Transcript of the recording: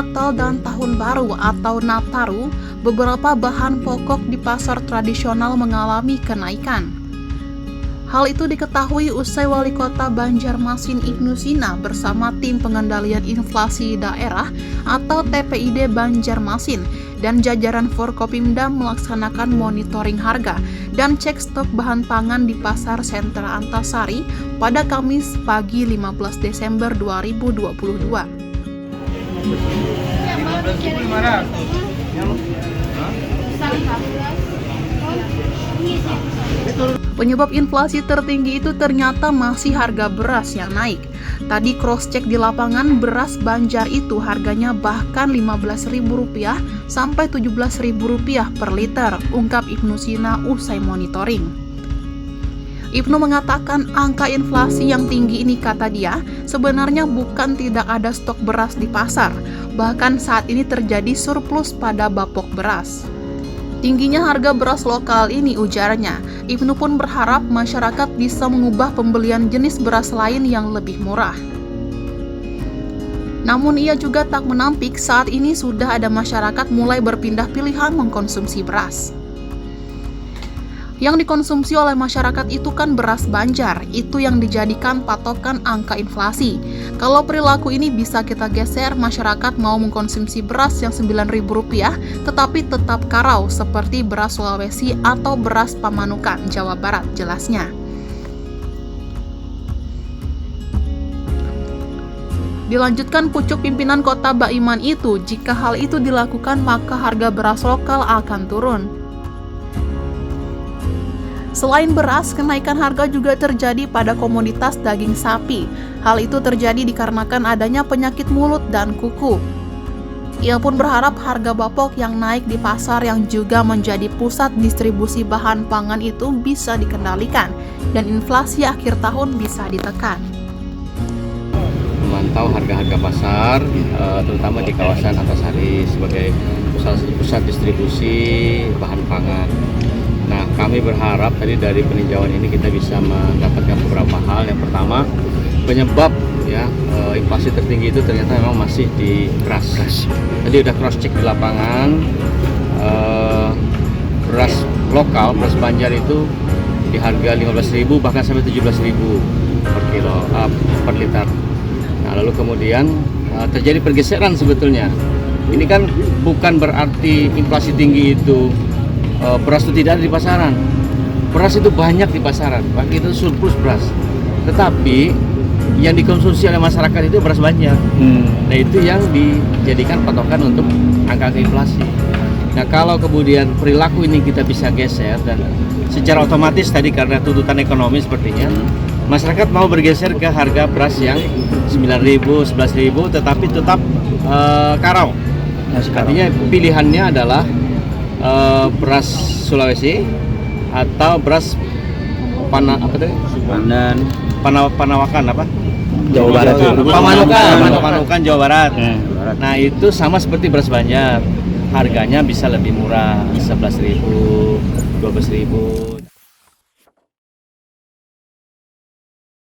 Natal dan Tahun Baru atau Nataru, beberapa bahan pokok di pasar tradisional mengalami kenaikan. Hal itu diketahui usai Wali Kota Banjarmasin Ibnu Sina bersama Tim Pengendalian Inflasi Daerah atau TPID Banjarmasin dan jajaran Forkopimda melaksanakan monitoring harga dan cek stok bahan pangan di Pasar Sentra Antasari pada Kamis pagi 15 Desember 2022. Penyebab inflasi tertinggi itu ternyata masih harga beras yang naik. Tadi cross-check di lapangan, beras Banjar itu harganya bahkan Rp15.000 sampai Rp17.000 per liter, ungkap Ibnu Sina usai monitoring. Ibnu mengatakan angka inflasi yang tinggi ini, kata dia, sebenarnya bukan tidak ada stok beras di pasar, bahkan saat ini terjadi surplus pada bapok beras. Tingginya harga beras lokal ini, ujarnya, Ibnu pun berharap masyarakat bisa mengubah pembelian jenis beras lain yang lebih murah. Namun ia juga tak menampik saat ini sudah ada masyarakat mulai berpindah pilihan mengkonsumsi beras. Yang dikonsumsi oleh masyarakat itu kan beras Banjar, itu yang dijadikan patokan angka inflasi. Kalau perilaku ini bisa kita geser, masyarakat mau mengkonsumsi beras yang Rp9.000 tetapi tetap karau seperti beras Sulawesi atau beras Pamanukan, Jawa Barat, jelasnya. Dilanjutkan pucuk pimpinan kota Baiman itu, jika hal itu dilakukan maka harga beras lokal akan turun. Selain beras, kenaikan harga juga terjadi pada komoditas daging sapi. Hal itu terjadi dikarenakan adanya penyakit mulut dan kuku. Ia pun berharap harga bapok yang naik di pasar yang juga menjadi pusat distribusi bahan pangan itu bisa dikendalikan dan inflasi akhir tahun bisa ditekan. Memantau harga-harga pasar, terutama di kawasan Antasari sebagai pusat distribusi bahan pangan. Nah, kami berharap tadi dari peninjauan ini kita bisa mendapatkan beberapa hal. Yang pertama, penyebab inflasi tertinggi itu ternyata memang masih di beras. Tadi udah cross check di lapangan, beras lokal, beras Banjar itu di harga Rp15.000 bahkan sampai Rp17.000 per liter. Nah, lalu kemudian terjadi pergeseran sebetulnya. Ini kan bukan berarti inflasi tinggi itu beras itu tidak ada di pasaran. Beras itu banyak di pasaran, bahkan itu surplus beras. Tetapi yang dikonsumsi oleh masyarakat itu beras Banjar. Nah, itu yang dijadikan patokan untuk angka inflasi. Nah, kalau kemudian perilaku ini kita bisa geser dan secara otomatis tadi karena tuntutan ekonomi sepertinya, masyarakat mau bergeser ke harga beras yang Rp9.000, Rp11.000 tetapi tetap karau. Artinya pilihannya adalah beras Sulawesi atau beras Panawakan apa? Jawa Barat. Pamanukan Jawa Barat. Nah, itu sama seperti beras Banjar. Harganya bisa lebih murah, Rp11.000, Rp12.000.